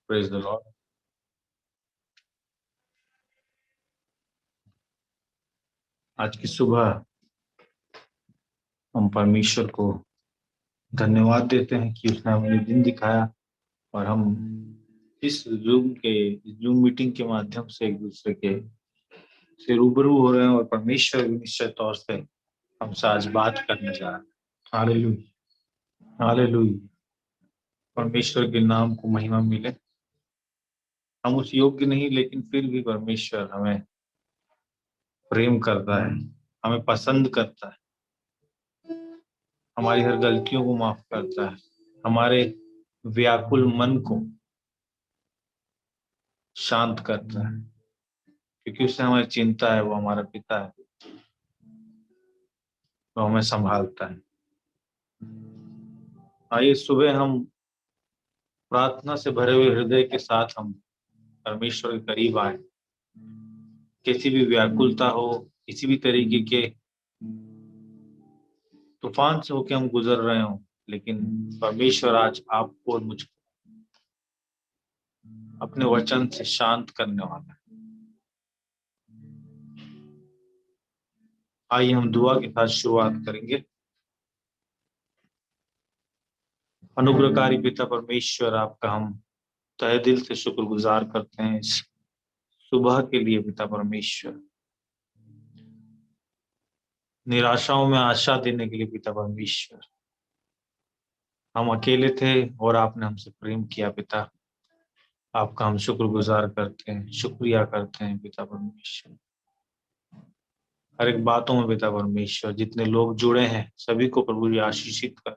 Praise the Lord. आज की सुबह हम परमेश्वर को धन्यवाद देते हैं कि उसने हमें दिन दिखाया और हम इस जूम मीटिंग के माध्यम से एक दूसरे के से रूबरू हो रहे हैं और परमेश्वर निश्चित तौर से हमसे आज बात करने जा रहे हैं। Hallelujah, hallelujah. परमेश्वर के नाम को महिमा मिले। हम उस योग्य नहीं, लेकिन फिर भी परमेश्वर हमें प्रेम करता है, हमें पसंद करता है, हमारी हर गलतियों को माफ करता है, हमारे व्याकुल मन को शांत करता है, क्योंकि उससे हमारी चिंता है। वो हमारा पिता है, वो हमें संभालता है। आइए सुबह हम प्रार्थना से भरे हुए हृदय के साथ हम परमेश्वर के करीब आए। किसी भी व्याकुलता हो, किसी भी तरीके के तूफान से होके हम गुजर रहे हो, लेकिन परमेश्वर आज आपको और मुझको अपने वचन से शांत करने वाला है। आइए हम दुआ के साथ शुरुआत करेंगे। अनुग्रहकारी पिता परमेश्वर, आपका हम तहे दिल से शुक्रगुजार करते हैं इस सुबह के लिए। पिता परमेश्वर, निराशाओं में आशा देने के लिए पिता परमेश्वर, हम अकेले थे और आपने हमसे प्रेम किया। पिता, आपका हम शुक्रगुजार करते हैं, शुक्रिया करते हैं पिता परमेश्वर। हर एक बातों में पिता परमेश्वर, जितने लोग जुड़े हैं सभी को प्रभु जी आशीषित कर,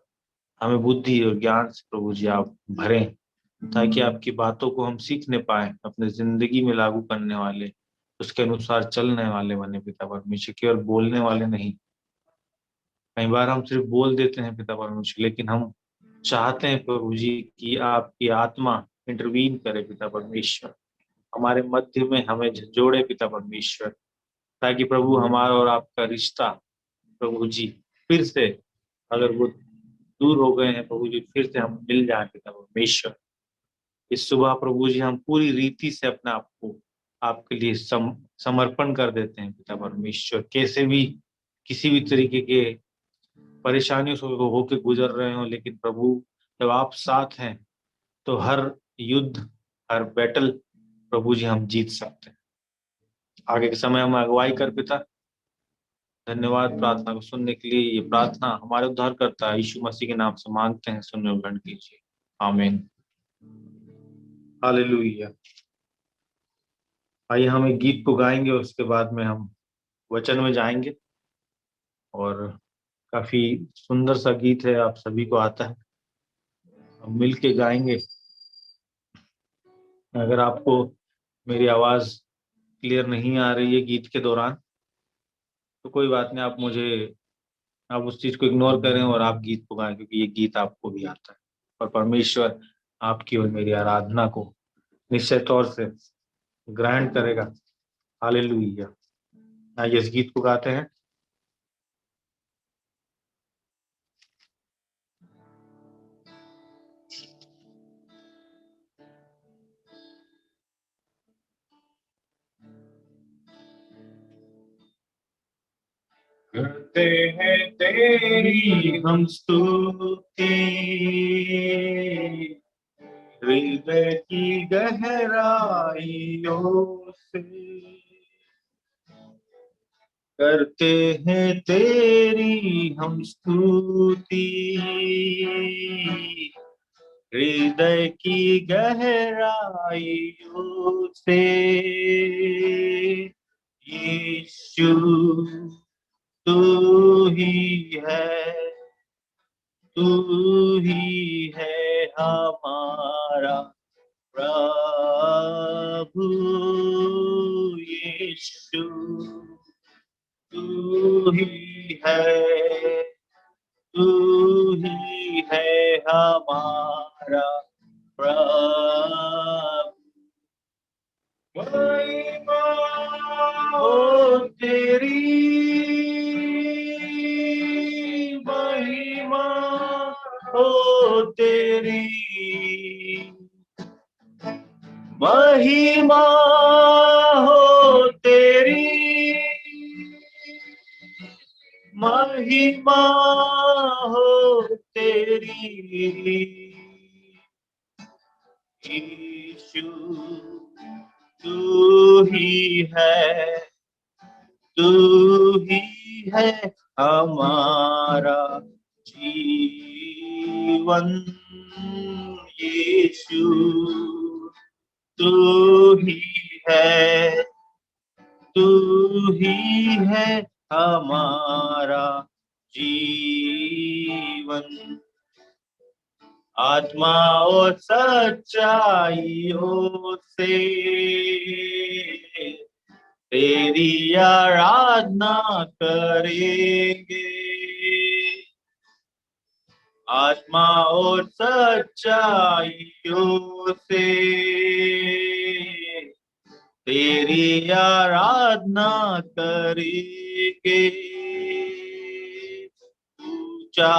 हमें बुद्धि और ज्ञान से प्रभु जी आप भरें, ताकि आपकी बातों को हम सीखने पाए, अपने जिंदगी में लागू करने वाले, उसके अनुसार चलने वाले बने पिता परमेश्वर, केवल बोलने वाले नहीं। कई बार हम सिर्फ बोल देते हैं पिता परमेश्वर, लेकिन हम चाहते हैं प्रभु जी कि आपकी आत्मा इंटरवीन करे पिता परमेश्वर, हमारे मध्य में हमें जोड़े पिता परमेश्वर, ताकि प्रभु हमारा और आपका रिश्ता प्रभु जी फिर से, अगर वो दूर हो गए हैं प्रभु जी, फिर से हम मिल जाए पिता परमेश्वर। इस सुबह प्रभु जी हम पूरी रीति से अपने आप को आपके लिए समर्पण कर देते हैं पिता परमेश्वर। कैसे भी किसी भी तरीके के परेशानियों से होके गुजर रहे हो, लेकिन प्रभु जब आप साथ हैं तो हर युद्ध, हर बैटल प्रभु जी हम जीत सकते हैं। आगे के समय हम अगुवाई कर पिता। धन्यवाद प्रार्थना को सुनने के लिए। ये प्रार्थना हमारे उद्धार करता है यीशु मसीह के नाम से मांगते हैं, सुनने और ग्रहण कीजिए, आमीन। हालेलुया। आइए हम एक गीत को गाएंगे और उसके बाद में हम वचन में जाएंगे। और काफी सुंदर सा गीत है, आप सभी को आता है, हम मिल के गाएंगे। अगर आपको मेरी आवाज क्लियर नहीं आ रही है गीत के दौरान, तो कोई बात नहीं, आप उस चीज को इग्नोर करें और आप गीत को गाएं, क्योंकि ये गीत आपको भी आता है और परमेश्वर आपकी और मेरी आराधना को निश्चित तौर से ग्रहण करेगा। हालेलुया। आइए इस गीत को गाते हैं। करते हैं तेरी हम स्तुति, हृदय की गहराइयों से करते हैं तेरी हम स्तुति, हृदय की गहराइयों से। यीशु तू ही है, तू ही है हमारा प्रभु। यीशु तू ही है, तू ही है हमारा प्रभु। महिमा हो तेरी, महिमा हो तेरी, महिमा हो तेरी, महिमा हो तेरी, यीशु तू ही है, तू ही है हमारा जीवन, यीशु तू ही है, तू ही है हमारा जीवन, आत्मा और सच्चाइयों से तेरी आराधना करेंगे, आत्मा और सच्चाइयों से तेरी आराधना करेंगे, ऊंचा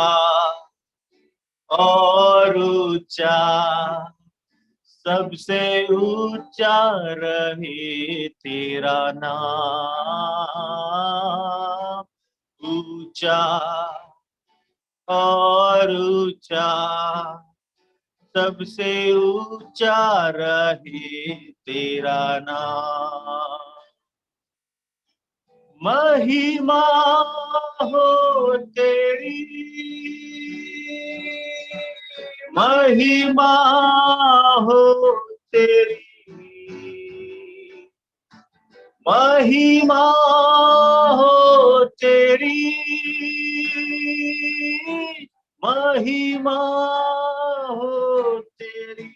और ऊंचा, सबसे ऊंचा रहे तेरा नाम, ऊंचा और ऊंचा, सबसे ऊंचा रहे तेरा नाम, महिमा हो तेरी, महिमा हो तेरी, महिमा हो तेरी, महिमा हो तेरी,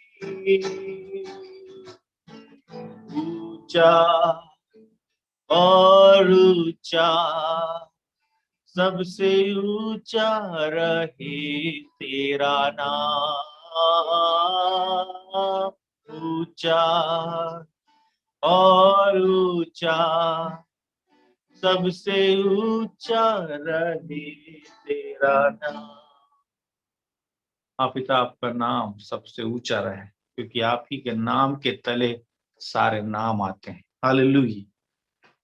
ऊंचा और ऊंचा, सबसे ऊंचा रहे तेरा नाम, ऊंचा और ऊंचा, सबसे ऊंचा रहे तेरा नाम। हाँ पिता, आपका नाम सबसे ऊंचा रहे, क्योंकि आप ही के नाम के तले सारे नाम आते हैं। हालेलुया।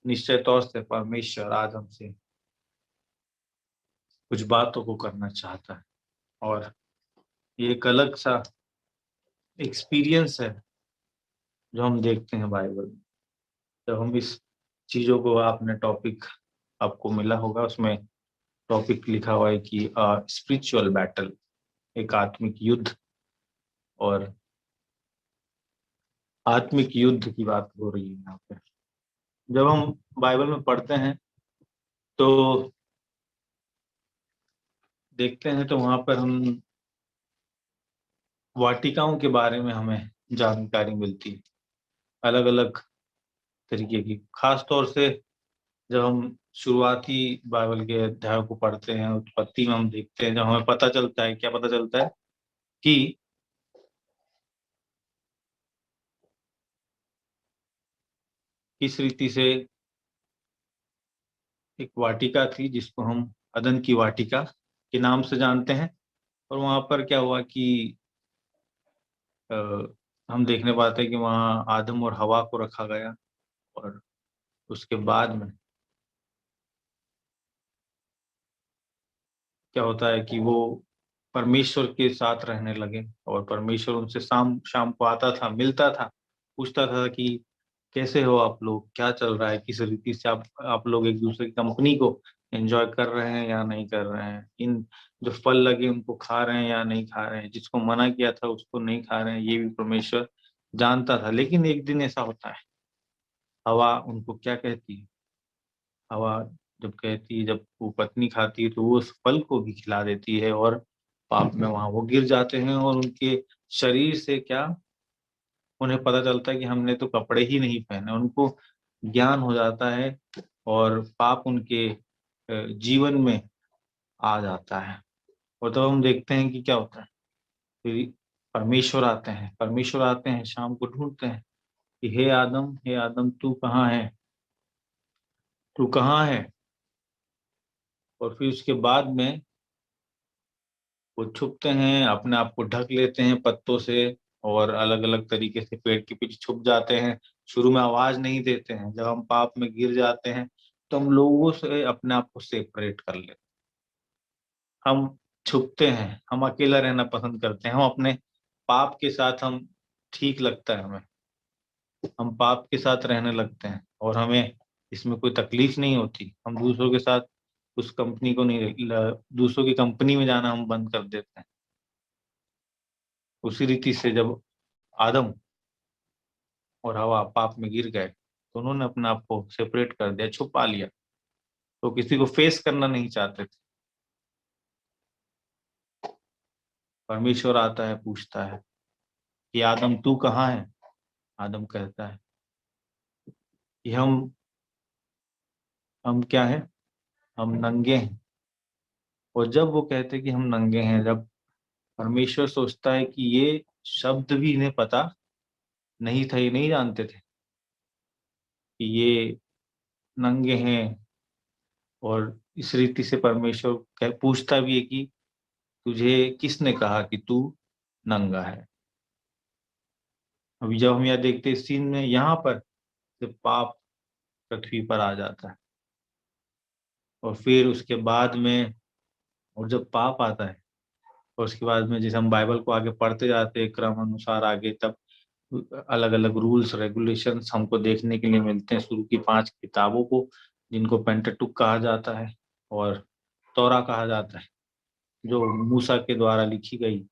निश्चय तौर से परमेश्वर आज हमसे कुछ बातों को करना चाहता है, और ये एक अलग सा एक्सपीरियंस है जो हम देखते हैं बाइबल में। जब हम इस चीजों को, आपने टॉपिक आपको मिला होगा, उसमें टॉपिक लिखा हुआ है कि स्पिरिचुअल बैटल, एक आत्मिक युद्ध, और आत्मिक युद्ध की बात हो रही है यहाँ पे। जब हम बाइबल में पढ़ते हैं तो देखते हैं, तो वहां पर हम वाटिकाओं के बारे में हमें जानकारी मिलती है, अलग अलग तरीके की। खास तौर से जब हम शुरुआती बाइबल के अध्यायों को पढ़ते हैं, उत्पत्ति में हम देखते हैं, जब हमें पता चलता है, क्या पता चलता है कि किस रीति से एक वाटिका थी जिसको हम अदन की वाटिका के नाम से जानते हैं, और वहां पर क्या हुआ कि अ, हम देखने पाते हैं कि वहां आदम और हवा को रखा गया, और उसके बाद में क्या होता है कि वो परमेश्वर के साथ रहने लगे, और परमेश्वर उनसे शाम शाम को आता था, मिलता था, पूछता था कि कैसे हो आप लोग, क्या चल रहा है, किस रीति से आप लोग एक दूसरे की कंपनी को एंजॉय कर रहे हैं या नहीं कर रहे हैं, इन जो फल लगे उनको खा रहे हैं या नहीं खा रहे हैं, जिसको मना किया था उसको नहीं खा रहे हैं, ये भी परमेश्वर जानता था। लेकिन एक दिन ऐसा होता है, हवा उनको क्या कहती है, हवा जब कहती है, जब वो पत्नी खाती है तो वो उस फल को भी खिला देती है, और पाप में वहां वो गिर जाते हैं, और उनके शरीर से क्या, उन्हें पता चलता है कि हमने तो कपड़े ही नहीं पहने, उनको ज्ञान हो जाता है, और पाप उनके जीवन में आ जाता है। और तब हम देखते हैं कि क्या होता है, फिर परमेश्वर आते हैं, शाम को ढूंढते हैं कि हे आदम तू कहाँ है, तू कहाँ है। और फिर उसके बाद में वो छुपते हैं, अपने आप को ढक लेते हैं पत्तों से, और अलग अलग तरीके से पेड़ के पीछे छुप जाते हैं। शुरू में आवाज नहीं देते हैं, जब हम पाप में गिर जाते हैं तो हम लोगों से अपने आप को सेपरेट कर लेते हैं। हम छुपते हैं, हम अकेला रहना पसंद करते हैं, हम अपने पाप के साथ हम ठीक लगता है हमें, हम पाप के साथ रहने लगते हैं और हमें इसमें कोई तकलीफ नहीं होती। हम दूसरों के साथ उस कंपनी को नहीं, दूसरों की कंपनी में जाना हम बंद कर देते हैं। उसी रीति से जब आदम और हवा पाप में गिर गए तो उन्होंने अपने आप को सेपरेट कर दिया, छुपा लिया, तो किसी को फेस करना नहीं चाहते थे। परमेश्वर आता है, पूछता है कि आदम तू कहाँ है। आदम कहता है कि हम क्या है, हम नंगे हैं। और जब वो कहते हैं कि हम नंगे हैं, जब परमेश्वर सोचता है कि ये शब्द भी इन्हें पता नहीं था, ये नहीं जानते थे कि ये नंगे हैं। और इस रीति से परमेश्वर पूछता भी है कि तुझे किसने कहा कि तू नंगा है। अभी जब हम यह देखते हैं इस सीन में, यहाँ पर जब पाप पृथ्वी पर आ जाता है और फिर उसके बाद में, और जब पाप आता है और उसके बाद में जैसे हम बाइबल को आगे पढ़ते जाते हैं क्रम अनुसार आगे, तब अलग अलग रूल्स रेगुलेशंस हमको देखने के लिए मिलते हैं शुरू की 5 किताबों को, जिनको पेंटाटुक कहा जाता है और तौरा कहा जाता है, जो मूसा के द्वारा लिखी गई,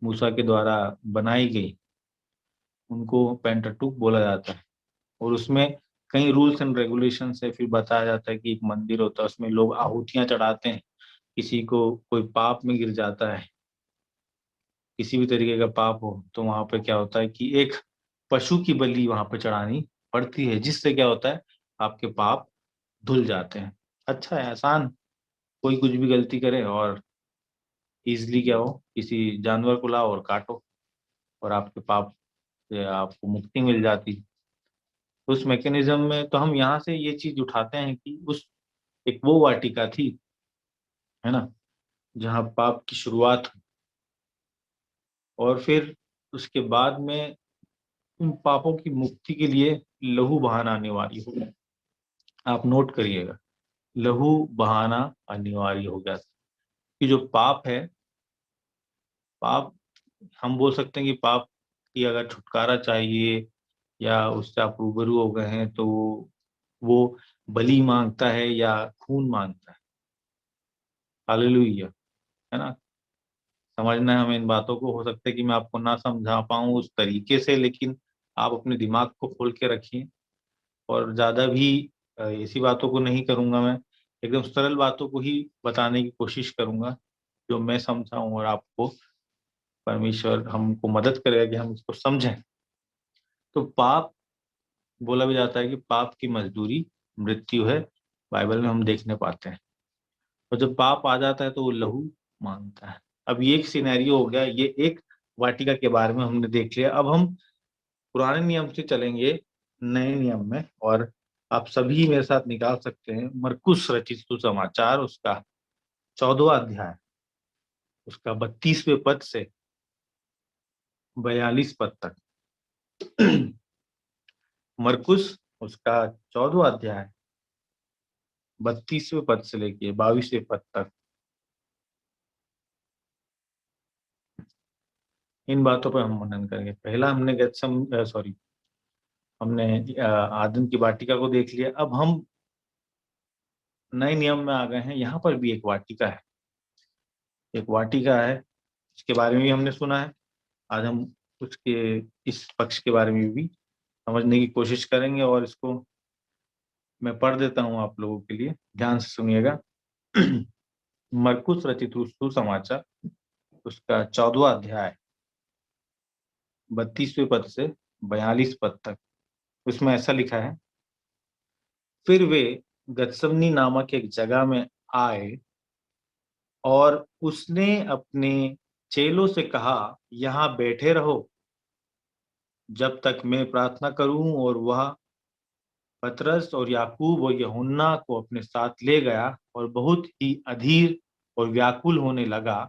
मूसा के द्वारा बनाई गई, उनको पेंटाटुक बोला जाता है। और उसमें कई रूल्स एंड रेगुलेशन है। फिर बताया जाता है कि एक मंदिर होता है, उसमें लोग आहुतियां चढ़ाते हैं। किसी को कोई पाप में गिर जाता है, किसी भी तरीके का पाप हो, तो वहां पे क्या होता है कि एक पशु की बलि वहां पे चढ़ानी पड़ती है, जिससे क्या होता है आपके पाप धुल जाते हैं। अच्छा है, आसान, कोई कुछ भी गलती करे और इजिली क्या हो, किसी जानवर को लाओ और काटो और आपके पाप से आपको मुक्ति मिल जाती है। उस मैकेनिज्म में तो हम यहाँ से ये चीज उठाते हैं कि उस एक वो वाटिका थी, है ना, जहाँ पाप की शुरुआत हुई। और फिर उसके बाद में उन पापों की मुक्ति के लिए लहू बहाना अनिवार्य हो गया। आप नोट करिएगा, लहू बहाना अनिवार्य हो गया कि जो पाप है, पाप, हम बोल सकते हैं कि पाप की अगर छुटकारा चाहिए या उससे आप रूबरू हो गए हैं, तो वो बलि मांगता है या खून मांगता है। हालेलुया, है ना। समझना है हमें इन बातों को। हो सकता है कि मैं आपको ना समझा पाऊं उस तरीके से, लेकिन आप अपने दिमाग को खोल के रखिए। और ज्यादा भी ऐसी बातों को नहीं करूंगा मैं, एकदम सरल बातों को ही बताने की कोशिश करूंगा जो मैं समझा हूं, और आपको परमेश्वर हमको मदद करेगा कि हम इसको समझें। तो पाप, बोला भी जाता है कि पाप की मजदूरी मृत्यु है, बाइबल में हम देखने पाते हैं। और जब पाप आ जाता है तो वो लहू मांगता है। अब ये एक सिनेरियो हो गया, ये एक वाटिका के बारे में हमने देख लिया। अब हम पुराने नियम से चलेंगे नए नियम में, और आप सभी मेरे साथ निकाल सकते हैं मरकुस रचित सुसमाचार, उसका 14वां अध्याय, उसका 32वें पद से 42 पद तक। मरकुस उसका 14वां अध्याय 32वें पद से लेके 22वें पद तक। इन बातों पर हम मनन करेंगे। पहला हमने हमने आदम की वाटिका को देख लिया। अब हम नए नियम में आ गए हैं। यहाँ पर भी एक वाटिका है, एक वाटिका है, इसके बारे में भी हमने सुना है। आज हम उसके इस पक्ष के बारे में भी समझने की कोशिश करेंगे, और इसको मैं पढ़ देता हूँ आप लोगों के लिए, ध्यान से सुनिएगा। मरकुस रचित सुसमाचार, उसका 14वां अध्याय 32वें पद से 42 पद तक। उसमें ऐसा लिखा है, फिर वे गत्समनी नामक एक जगह में आए और उसने अपने चेलों से कहा, यहाँ बैठे रहो जब तक मैं प्रार्थना करूं। और वह पतरस और याकूब और यूहन्ना को अपने साथ ले गया और बहुत ही अधीर और व्याकुल होने लगा।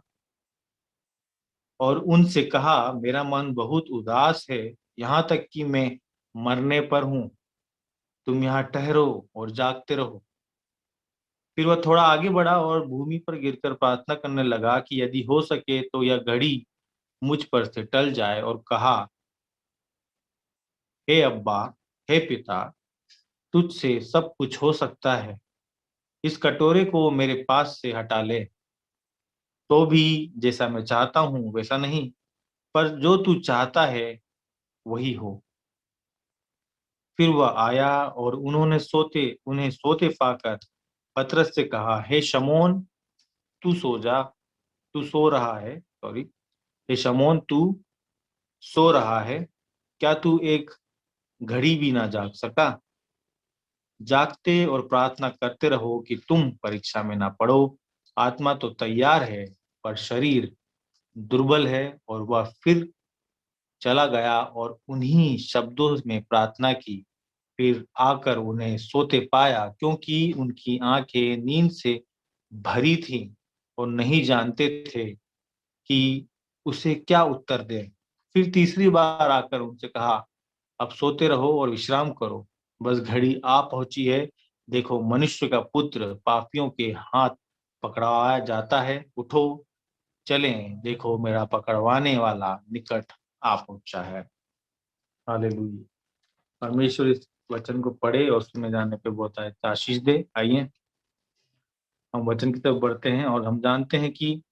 और उनसे कहा, मेरा मन बहुत उदास है, यहाँ तक कि मैं मरने पर हूँ। तुम यहाँ ठहरो और जागते रहो। फिर वह थोड़ा आगे बढ़ा और भूमि पर गिरकर प्रार्थना करने लगा कि यदि हो सके तो यह घड़ी मुझ पर से टल जाए, और कहा, हे अब्बा, हे पिता, तुझसे सब कुछ हो सकता है। इस कटोरे को मेरे पास से हटा ले। तो भी जैसा मैं चाहता हूँ वैसा नहीं, पर जो तू चाहता है वही हो। फिर वह आया और उन्हें सोते पाकर पतरस से कहा, हे शमौन, तू सो जा, तू सो रहा है सॉरी हे शमौन, तू सो रहा है, क्या तू एक घड़ी भी ना जाग सका? जागते और प्रार्थना करते रहो कि तुम परीक्षा में ना पड़ो। आत्मा तो तैयार है, पर शरीर दुर्बल है। और वह फिर चला गया और उन्हीं शब्दों में प्रार्थना की। फिर आकर उन्हें सोते पाया, क्योंकि उनकी आंखें नींद से भरी थीं और नहीं जानते थे कि उसे क्या उत्तर दें। फिर तीसरी बार आकर उनसे कहा, अब सोते रहो और विश्राम करो, बस घड़ी आ पहुंची है। देखो, मनुष्य का पुत्र पापियों के हाथ पकड़ाया जाता है। उठो, चलें, देखो मेरा पकड़वाने वाला निकट आ पहुंचा है। हालेलुया। परमेश्वर इस वचन को पढ़े और सुने जाने पे बहुत आशीष दे। आइए हम वचन की तरफ बढ़ते हैं, और हम जानते हैं कि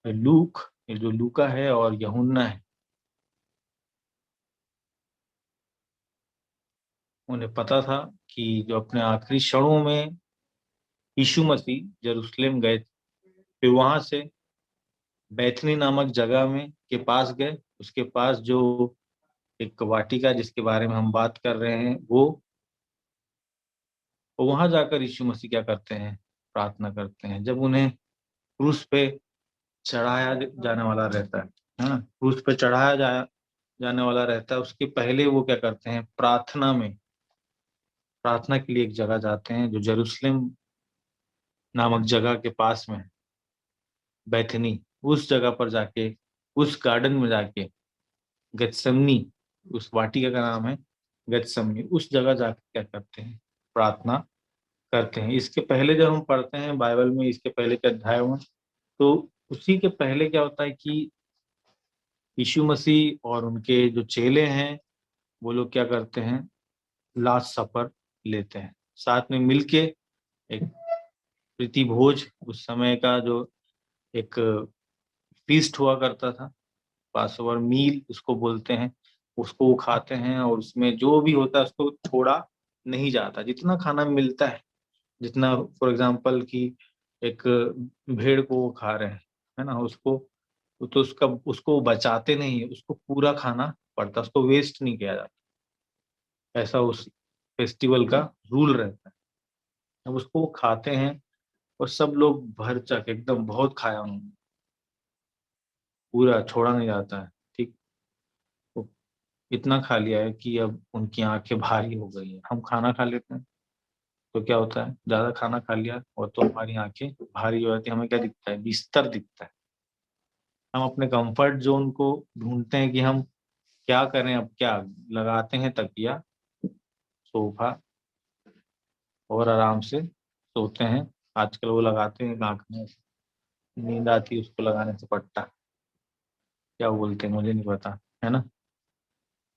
लूक, ये जो लूका है और यूहन्ना है, उन्हें पता था कि जो अपने आखिरी क्षणों में यीशु मसीह यरूशलेम गए, फिर वहां से बैथनी नामक जगह में के पास गए। उसके पास जो एक वाटिका जिसके बारे में हम बात कर रहे हैं, वो वहां जाकर यीशु मसीह क्या करते हैं? प्रार्थना करते हैं। जब उन्हें क्रूस पे चढ़ाया जाने वाला रहता है ना, क्रूस पे जाने वाला रहता है, उसके पहले वो क्या करते हैं? प्रार्थना के लिए एक जगह जाते हैं जो जेरूशलेम नामक जगह के पास में है, बैथनी। उस जगह पर जाके, उस गार्डन में जाके, गतसमनी, उस वाटिका का नाम है गतसमनी, उस जगह जाके क्या करते हैं? प्रार्थना करते हैं। इसके पहले जब हम पढ़ते हैं बाइबल में, इसके पहले के अध्यायों में, तो उसी के पहले क्या होता है कि यीशु मसीह और उनके जो चेले हैं, वो लोग क्या करते हैं? लास्ट सफर लेते हैं, साथ में मिलके एक प्रीति भोज, उस समय का जो एक फीस्ट हुआ करता था, पास ओवर मील उसको बोलते हैं, उसको वो खाते हैं। और उसमें जो भी होता है उसको छोड़ा नहीं जाता, जितना खाना मिलता है, जितना फॉर एग्जांपल कि एक भेड़ को वो खा रहे हैं, है ना, उसको तो उसको बचाते नहीं है, उसको पूरा खाना पड़ता, उसको वेस्ट नहीं किया जाता। ऐसा उस फेस्टिवल का रूल रहता है। अब उसको वो खाते हैं, और सब लोग भर चक एकदम बहुत खाया उन्होंने, पूरा छोड़ा नहीं जाता है। ठीक, तो इतना खा लिया है कि अब उनकी आंखें भारी हो गई है। हम खाना खा लेते हैं तो क्या होता है? ज्यादा खाना खा लिया और तो हमारी आंखें भारी हो जाती है, हमें क्या दिखता है? बिस्तर दिखता है। हम अपने कंफर्ट जोन को ढूंढते हैं कि हम क्या करें, अब क्या लगाते हैं? तकिया, सोफा, और आराम से सोते हैं। आजकल वो लगाते हैं आंख में, नींद आती है उसको लगाने से, पट्टा क्या बोलते हैं मुझे नहीं पता, है ना,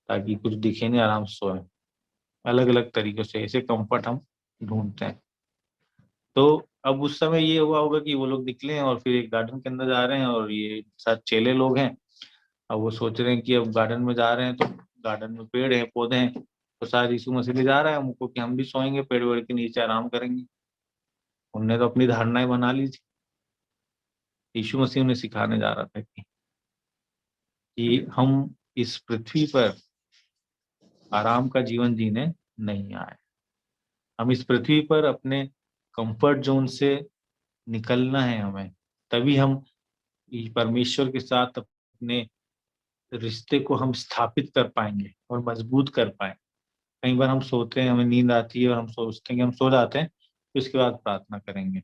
ताकि कुछ दिखे नहीं, आराम से सोए। अलग अलग तरीकों से ऐसे कंफर्ट हम ढूंढते हैं। तो अब उस समय ये हुआ होगा कि वो लोग निकले हैं और फिर एक गार्डन के अंदर जा रहे हैं, और ये साथ चेले लोग हैं। अब वो सोच रहे हैं कि अब गार्डन में जा रहे हैं तो गार्डन में पेड़ हैं, पौधे हैं, तो शायद यीशु मसीह ले जा रहा है हमको कि हम भी सोएंगे पेड़ वेड़ के नीचे, आराम करेंगे। उनने तो अपनी धारणाएं बना ली थी। यीशु मसीह उन्हें सिखाने जा रहा था कि हम इस पृथ्वी पर आराम का जीवन जीने नहीं आए। हम इस पृथ्वी पर अपने कंफर्ट जोन से निकलना है हमें, तभी हम परमेश्वर के साथ अपने रिश्ते को हम स्थापित कर पाएंगे और मजबूत कर पाए। कई बार हम सोते हैं, हमें नींद आती है और हम सोचते हैं कि हम सो जाते हैं, उसके बाद प्रार्थना करेंगे।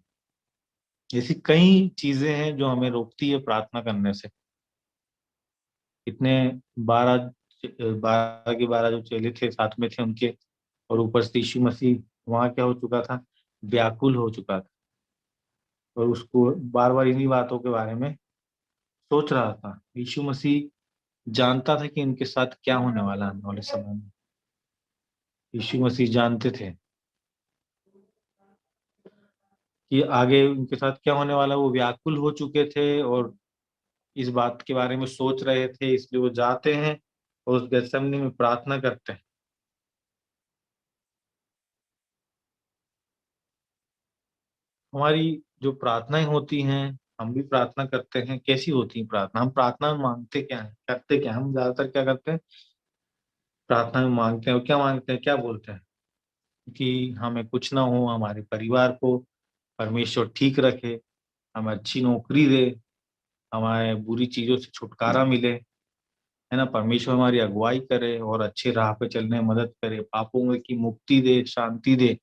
ऐसी कई चीजें हैं जो हमें रोकती है प्रार्थना करने से। इतने 12 12 के 12 जो चेले थे साथ में थे उनके, और ऊपर से यीशु मसीह वहां क्या हो चुका था, व्याकुल हो चुका था, और उसको बार बार इन्हीं बातों के बारे में सोच रहा था। यीशु मसीह जानता था कि इनके साथ क्या होने वाला है आने वाले समय में। यीशु मसीह जानते थे कि आगे उनके साथ क्या होने वाला। वो व्याकुल हो चुके थे और इस बात के बारे में सोच रहे थे, इसलिए वो जाते हैं और उस गैथसेमनी में प्रार्थना करते हैं। हमारी जो प्रार्थनाएं होती हैं, हम भी प्रार्थना करते हैं। कैसी होती है प्रार्थना? हम प्रार्थना में मांगते क्या है, करते क्या हैं? हम ज्यादातर क्या करते हैं, प्रार्थना में मांगते हैं। और क्या मांगते हैं, क्या बोलते हैं? कि हमें कुछ ना हो, हमारे परिवार को परमेश्वर ठीक रखे, हमें अच्छी नौकरी दे, हमारे बुरी चीजों से छुटकारा मिले, है ना, परमेश्वर हमारी अगुवाई करे और अच्छे राह पे चलने में मदद करे, पापों में की मुक्ति दे, शांति दे।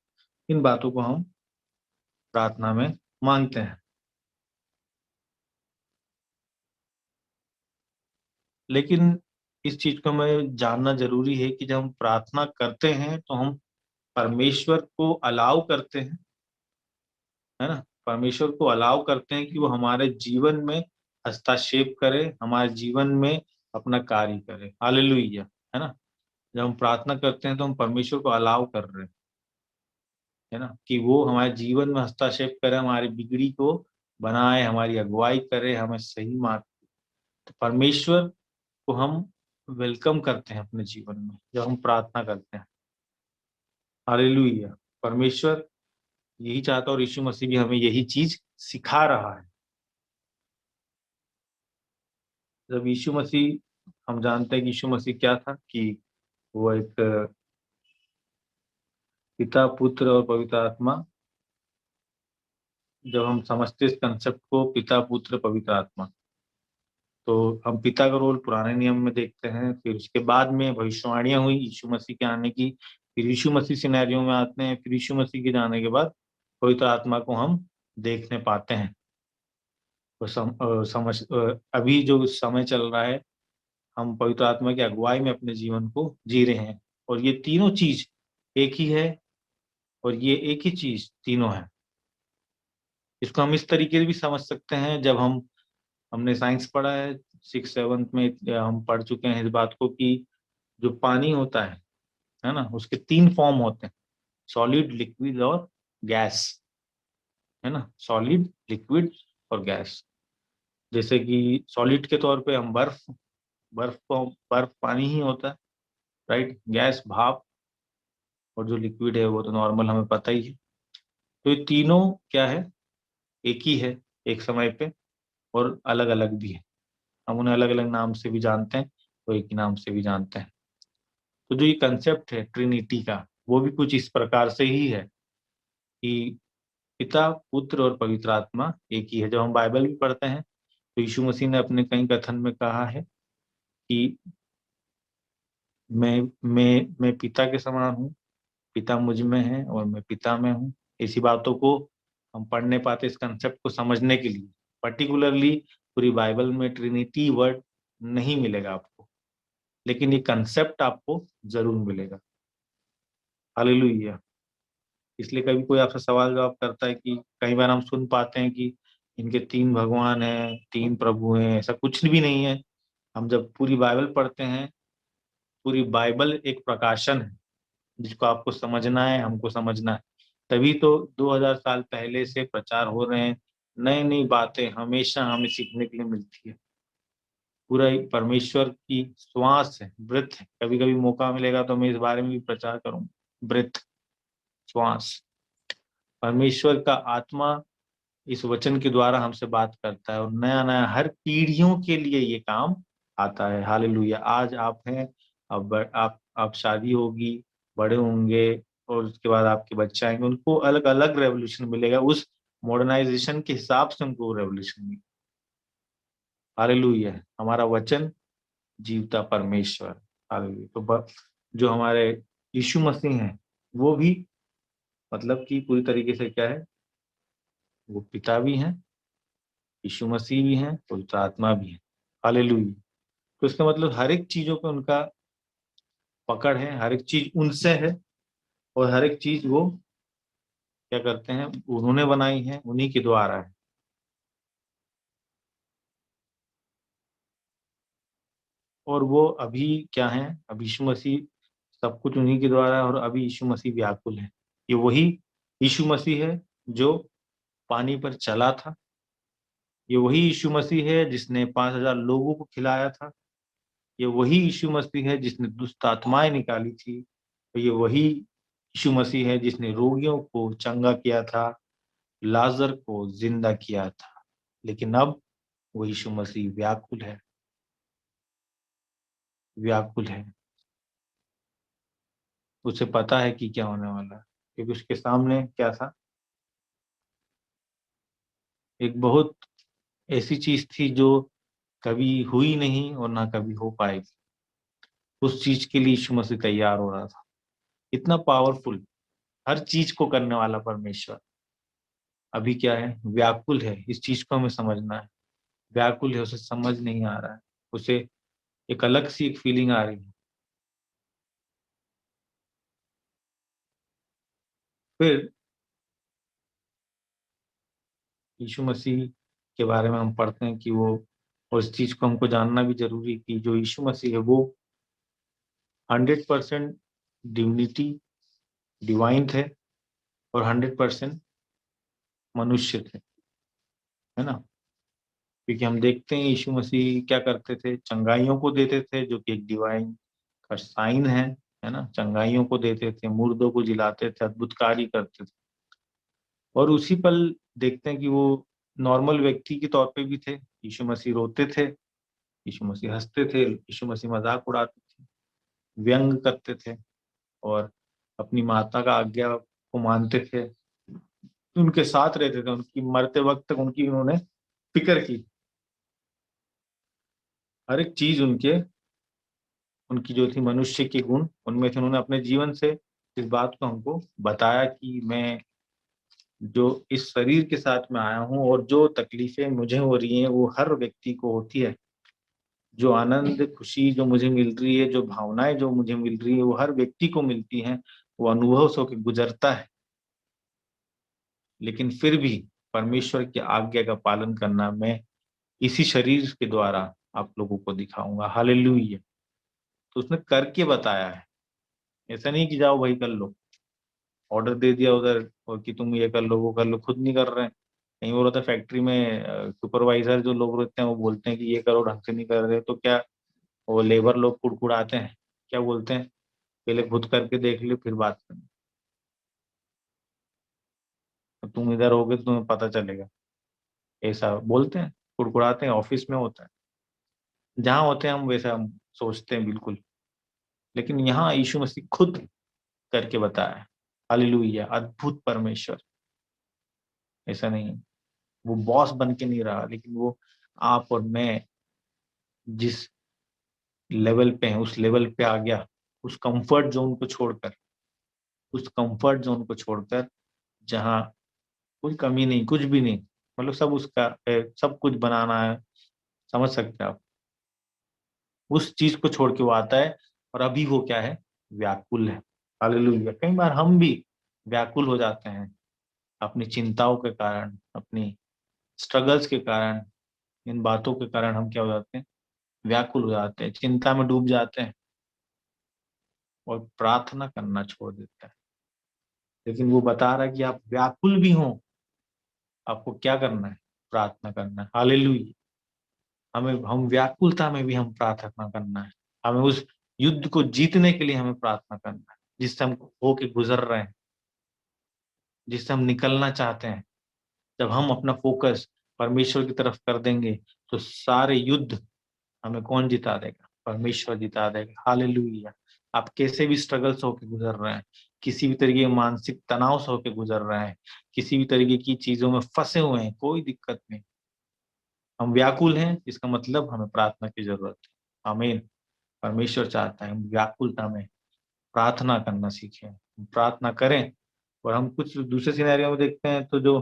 इन बातों को हम प्रार्थना में मांगते हैं। लेकिन इस चीज को हमें जानना जरूरी है कि जब हम प्रार्थना करते हैं तो हम परमेश्वर को अलाउ करते हैं, है ना, परमेश्वर को अलाउ करते हैं कि वो हमारे जीवन में हस्तक्षेप करे, हमारे जीवन में अपना कार्य करे। हालेलुया, है ना। जब हम प्रार्थना करते हैं तो हम परमेश्वर को अलाउ कर रहे हैं, है ना, कि वो हमारे जीवन में हस्तक्षेप करे, हमारी बिगड़ी को बनाए, हमारी अगुवाई करे, हमें सही मार्ग। तो परमेश्वर को हम वेलकम करते हैं अपने जीवन में जब हम प्रार्थना करते हैं। हालेलुया। परमेश्वर यही चाहता है और यीशु मसीह भी हमें यही चीज सिखा रहा है। जब यीशु मसीह, हम जानते हैं कि यीशु मसीह क्या था, कि वो एक पिता, पुत्र और पवित्र आत्मा, जब हम समझते इस कंसेप्ट को, पिता, पुत्र, पवित्र आत्मा, तो हम पिता का रोल पुराने नियम में देखते हैं। फिर उसके बाद में भविष्यवाणियां हुई यीशु मसीह के आने की, फिर यीशु मसीह सिनेरियो में आते हैं, फिर यीशु मसीह के जाने के बाद पवित्र आत्मा को हम देखने पाते हैं। तो अभी जो समय चल रहा है, हम पवित्र आत्मा की अगुवाई में अपने जीवन को जी रहे हैं। और ये तीनों चीज एक ही है, और ये एक ही चीज तीनों है। इसको हम इस तरीके से भी समझ सकते हैं, जब हमने साइंस पढ़ा है, 6 7 में हम पढ़ चुके हैं इस बात को, कि जो पानी होता है ना, उसके 3 फॉर्म होते हैं, सॉलिड, लिक्विड और गैस, है ना, सॉलिड, लिक्विड और गैस। जैसे कि सॉलिड के तौर पे हम बर्फ, बर्फ पानी ही होता है, राइट। गैस भाप, और जो लिक्विड है वो तो नॉर्मल हमें पता ही है। तो ये तीनों क्या है, एक ही है एक समय पे, और अलग अलग भी है। हम उन्हें अलग अलग नाम से भी जानते हैं, तो एक ही नाम से भी जानते हैं। तो जो ये कंसेप्ट है ट्रिनिटी का, वो भी कुछ इस प्रकार से ही है कि पिता, पुत्र और पवित्र आत्मा एक ही है। जब हम बाइबल भी पढ़ते हैं तो यीशु मसीह ने अपने कई कथन में कहा है कि मैं पिता के समान हूँ, पिता मुझ में है और मैं पिता में हूँ। ऐसी बातों को हम पढ़ने पाते इस कंसेप्ट को समझने के लिए। पर्टिकुलरली पूरी बाइबल में ट्रिनिटी वर्ड नहीं मिलेगा आपको, लेकिन ये कंसेप्ट आपको जरूर मिलेगा। हालेलुया। इसलिए कभी कोई आपसे सवाल जवाब करता है, कि कई बार हम सुन पाते हैं कि इनके 3 भगवान हैं, 3 प्रभु हैं, ऐसा कुछ भी नहीं है। हम जब पूरी बाइबल पढ़ते हैं, पूरी बाइबल एक प्रकाशन है जिसको आपको समझना है, हमको समझना है। तभी तो 2000 साल पहले से प्रचार हो रहे हैं। नई नई बातें हमेशा हमें सीखने के लिए मिलती है। पूरा एक परमेश्वर की श्वास है, ब्रेथ है। कभी कभी मौका मिलेगा तो मैं इस बारे में भी प्रचार करूंगा। ब्रेथ, श्वास, परमेश्वर का आत्मा इस वचन के द्वारा हमसे बात करता है, और नया नया हर पीढ़ियों के लिए ये काम आता है। हालेलुया। आज आप हैं, अब आप शादी होगी, बड़े होंगे, और उसके बाद आपके बच्चे आएंगे, उनको अलग अलग रेवोल्यूशन मिलेगा। उस मॉडर्नाइजेशन के हिसाब से उनको रेवोल्यूशन मिलेगा। हालेलुया। हमारा वचन जीवता परमेश्वर। हालेलुया। तो जो हमारे यीशु मसीह हैं, वो भी मतलब कि पूरी तरीके से क्या है, वो पिता भी हैं, यीशु मसीह भी हैं, पवित्र आत्मा भी है। हालेलुया। तो इसका मतलब हर एक चीजों पे उनका पकड़ है, हर एक चीज उनसे है, और हर एक चीज वो क्या करते हैं, उन्होंने बनाई है, उन्हीं के द्वारा है। और वो अभी क्या है, अब यीशु मसीह, सब कुछ उन्हीं के द्वारा है, और अभी यीशु मसीह व्याकुल है। ये वही यीशु मसीह है जो पानी पर चला था। ये वही यीशु मसीह है जिसने 5,000 लोगों को खिलाया था। ये वही यीशु मसीह है जिसने दुष्ट आत्माएं निकाली थी। तो ये वही यीशु मसीह है जिसने रोगियों को चंगा किया था, लाजर को जिंदा किया था। लेकिन अब वो यीशु मसीह व्याकुल है, व्याकुल है। उसे पता है कि क्या होने वाला है, क्योंकि उसके सामने क्या था, एक बहुत ऐसी चीज थी जो कभी हुई नहीं और ना कभी हो पाएगी। उस चीज के लिए यीशु मसीह तैयार हो रहा था। इतना पावरफुल, हर चीज को करने वाला परमेश्वर अभी क्या है, व्याकुल है। इस चीज को हमें समझना है। व्याकुल है, उसे समझ नहीं आ रहा है। उसे एक अलग सी एक फीलिंग आ रही है। फिर यीशु मसीह के बारे में हम पढ़ते हैं कि वो, और इस चीज को हमको जानना भी जरूरी है कि जो यीशु मसीह है वो 100% डिविनिटी, डिवाइन थे, और 100% मनुष्य थे, है ना। क्योंकि हम देखते हैं यीशु मसीह क्या करते थे, चंगाइयों को देते थे, जो कि एक डिवाइन का साइन है ना। चंगाइयों को देते थे, मुर्दों को जिलाते थे, अद्भुत कार्य करते थे। और उसी पल देखते हैं कि वो नॉर्मल व्यक्ति के तौर पे भी थे। यीशु मसीह रोते थे, यीशु मसीह हंसते थे, यीशु मसीह मजाक उड़ाते थे, व्यंग करते थे, और अपनी माता का आज्ञा को मानते थे, उनके साथ रहते थे, उनकी मरते वक्त तक उनकी उन्होंने फिक्र की। हर एक चीज उनके, उनकी जो थी मनुष्य के गुण उनमें थे। उन्होंने अपने जीवन से इस बात को हमको बताया कि मैं जो इस शरीर के साथ में आया हूँ, और जो तकलीफें मुझे हो रही हैं वो हर व्यक्ति को होती है। जो आनंद खुशी जो मुझे मिल रही है, जो भावनाएं जो मुझे मिल रही है, वो हर व्यक्ति को मिलती हैं। वो अनुभव से होकर गुजरता है। लेकिन फिर भी परमेश्वर की आज्ञा का पालन करना मैं इसी शरीर के द्वारा आप लोगों को दिखाऊंगा। हालेलुया। तो उसने करके बताया है। ऐसा नहीं कि जाओ भाई कर लो, ऑर्डर दे दिया उधर, और कि तुम ये कर लो वो कर लो, खुद नहीं कर रहे हैं। कहीं हो रहा था फैक्ट्री में, सुपरवाइजर जो लोग रहते हैं वो बोलते हैं कि ये करो, ढंग से नहीं कर रहे, तो क्या वो लेबर लोग कुड़कुड़ाते हैं, क्या बोलते हैं, पहले खुद करके देख लो फिर बात करना। तो तुम इधर होगे तो तुम्हें पता चलेगा, ऐसा बोलते हैं, कुड़कुड़ाते हैं। ऑफिस में होता है, जहाँ होते हैं हम वैसा हम सोचते हैं बिल्कुल। लेकिन यहाँ यीशु मसीह खुद करके बताया है। हालेलुया। अद्भुत परमेश्वर। ऐसा नहीं है, वो बॉस बन के नहीं रहा, लेकिन वो आप और मैं जिस लेवल पे हैं उस लेवल पे आ गया। उस कंफर्ट जोन को छोड़कर, उस कंफर्ट जोन को छोड़कर, जहाँ कोई कमी नहीं, कुछ भी नहीं, मतलब सब उसका है, सब कुछ बनाना है। समझ सकते हैं आप। उस चीज को छोड़ के वो आता है, और अभी वो क्या है, व्याकुल है। हालेलुया। कई बार हम भी व्याकुल हो जाते हैं अपनी चिंताओं के कारण, अपनी स्ट्रगल्स के कारण, इन बातों के कारण हम क्या हो जाते हैं, व्याकुल हो जाते हैं, चिंता में डूब जाते हैं, और प्रार्थना करना छोड़ देते हैं। लेकिन वो बता रहा है कि आप व्याकुल भी हो, आपको क्या करना है, प्रार्थना करना है। हालेलुया। हमें, हम व्याकुलता में भी हम प्रार्थना करना है। हमें उस युद्ध को जीतने के लिए हमें प्रार्थना करना है, जिससे हम होके गुजर रहे हैं, जिससे हम निकलना चाहते हैं। जब हम अपना फोकस परमेश्वर की तरफ कर देंगे, तो सारे युद्ध हमें कौन जिता देगा, परमेश्वर जिता देगा। हालेलुया। आप कैसे भी स्ट्रगल से होकर गुजर रहे हैं, किसी भी तरीके के मानसिक तनाव से होकर गुजर रहे हैं, किसी भी तरीके की चीजों में फंसे हुए हैं, कोई दिक्कत नहीं। हम व्याकुल हैं, इसका मतलब हमें प्रार्थना की जरूरत है। आमीन। परमेश्वर चाहता है हम व्याकुलता में प्रार्थना करना सीखें, प्रार्थना करें, और हम कुछ दूसरे सिनेरियो में देखते हैं तो जो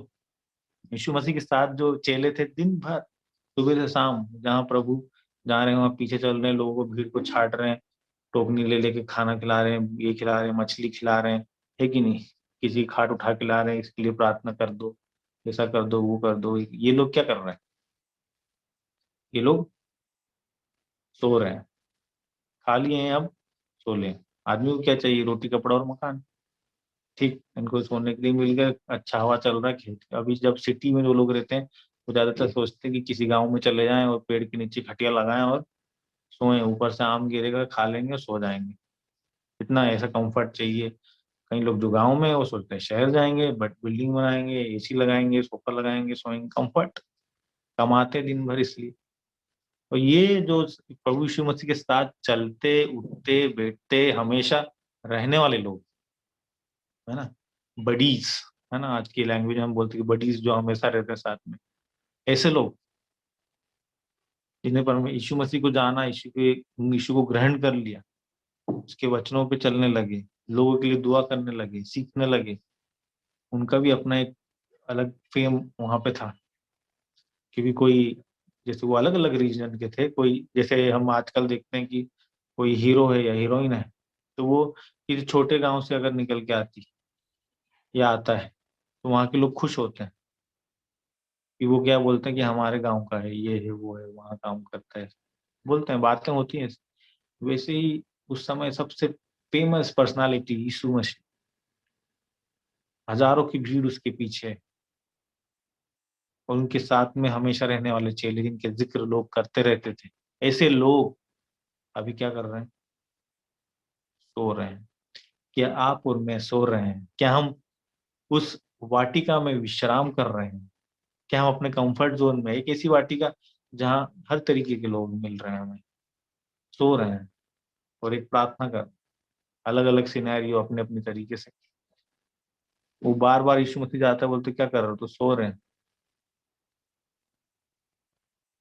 यीशु मसीह के साथ जो चेले थे दिन भर सुबह से शाम जहाँ प्रभु जा रहे हैं वहाँ पीछे चल रहे हैं, लोगों को भीड़ को छाट रहे हैं, टोकनी ले लेके खाना खिला रहे हैं, ये खिला रहे हैं, मछली खिला रहे हैं, है कि नहीं? किसी की खाट उठा के ला रहे हैं, इसके लिए प्रार्थना कर दो, ऐसा कर दो, वो कर दो। ये लोग क्या कर रहे हैं? ये लोग सो रहे हैं, खा लिए हैं, अब सो लें। आदमी को क्या चाहिए? रोटी, कपड़ा और मकान। ठीक, इनको सोने के लिए मिल गया, अच्छा हवा चल रहा है, खेत का। अभी जब सिटी में जो लोग रहते हैं वो ज्यादातर सोचते हैं कि किसी गांव में चले जाएं और पेड़ के नीचे खटिया लगाएं और सोएं, ऊपर से आम गिरेगा, खा लेंगे, सो जाएंगे। इतना ऐसा कंफर्ट चाहिए। कई लोग जो गांव में है वो सोचते हैं शहर जाएंगे, बट बिल्डिंग बनाएंगे, एसी लगाएंगे, सोफा लगाएंगे, सोएंगे, कंफर्ट। कमाते दिन भर इसलिए। तो ये जो प्रभु यीशु मसीह के साथ चलते उठते बैठते हमेशा रहने वाले लोग, है ना, बडीज, है ना, आज की लैंग्वेज में हम बोलते हैं कि बडीज जो हमेशा रहते हैं साथ में, ऐसे लोग जिन्हें पर यीशु मसीह को जाना, यीशु को ग्रहण कर लिया, उसके वचनों पे चलने लगे, लोगों के लिए दुआ करने लगे, सीखने लगे, उनका भी अपना एक अलग फेम वहां पे था। क्योंकि कोई, जैसे वो अलग अलग रीजन के थे, कोई जैसे हम आजकल देखते हैं कि कोई हीरो है या हीरोइन है, तो वो किसी छोटे गांव से अगर निकल के आती या आता है तो वहाँ के लोग खुश होते हैं कि वो क्या बोलते हैं कि हमारे गांव का है, ये है, वो है, वहाँ काम करता है, बोलते हैं, बातें होती हैं। वैसे ही उस समय सबसे फेमस पर्सनालिटी यीशु मसीह, हजारों की भीड़ उसके पीछे, और उनके साथ में हमेशा रहने वाले चेले जिनके जिक्र लोग करते रहते थे। ऐसे लोग अभी क्या कर रहे हैं? सो रहे हैं। क्या आप और मैं सो रहे हैं? क्या हम उस वाटिका में विश्राम कर रहे हैं? क्या हम अपने कंफर्ट जोन में, एक ऐसी वाटिका जहाँ हर तरीके के लोग मिल रहे हैं, हमें सो रहे हैं और एक प्रार्थना कर, अलग अलग सिनेरियो अपने अपने तरीके से। वो बार बार यीशु मसीह जाता है, बोलते क्या कर रहे हो? तो सो रहे हैं।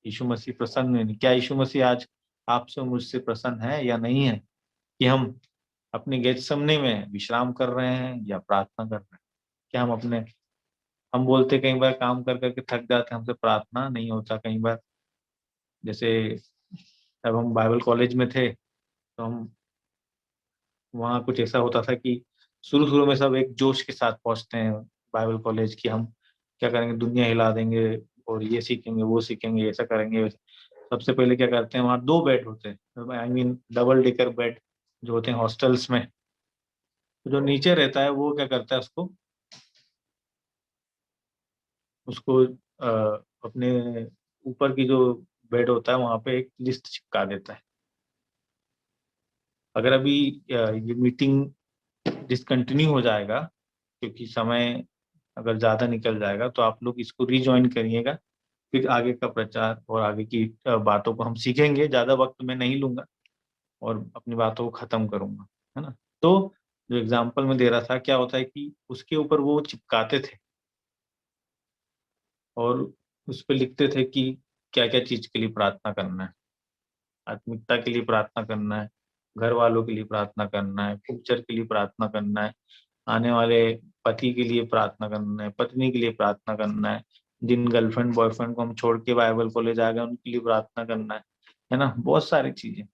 यीशु मसीह प्रसन्न है नहीं? क्या यीशु मसीह आज आपसे मुझसे प्रसन्न है या नहीं है? कि हम अपने गेतसमने में विश्राम कर रहे हैं या प्रार्थना कर रहे हैं? क्या हम अपने, हम बोलते कई बार काम कर करके थक जाते हैं, हमसे प्रार्थना नहीं होता कई बार। जैसे जब हम बाइबल कॉलेज में थे तो हम, वहाँ कुछ ऐसा होता था कि शुरू शुरू में सब एक जोश के साथ पहुंचते हैं बाइबल कॉलेज की, हम क्या करेंगे, दुनिया हिला देंगे और ये सीखेंगे, वो सीखेंगे, ऐसा करेंगे, वैसा। सबसे पहले क्या करते हैं, वहाँ दो बेड होते हैं, I mean double decker bed जो होते हैं हॉस्टल्स में। तो जो नीचे रहता है वो क्या करता है, उसको उसको अपने ऊपर की जो बेड होता है वहां पे एक लिस्ट चिपका देता है। अगर अभी ये मीटिंग डिसकंटिन्यू हो जाएगा, क्योंकि समय अगर ज्यादा निकल जाएगा, तो आप लोग इसको रिज्वाइन करिएगा। फिर आगे का प्रचार और आगे की बातों को हम सीखेंगे। ज्यादा वक्त मैं नहीं लूंगा और अपनी बातों को खत्म करूंगा, है ना। तो जो एग्जाम्पल में दे रहा था, क्या होता है कि उसके ऊपर वो चिपकाते थे और उस पर लिखते थे कि क्या क्या चीज के लिए प्रार्थना करना है। आत्मिकता के लिए प्रार्थना करना है, घर वालों के लिए प्रार्थना करना है, फ्यूचर के लिए प्रार्थना करना है, आने वाले पति के लिए प्रार्थना करना है, पत्नी के लिए प्रार्थना करना है, जिन गर्लफ्रेंड बॉयफ्रेंड को हम छोड़ के बाइबल कॉलेज आ गए उनके लिए प्रार्थना करना है ना, बहुत सारी चीजें।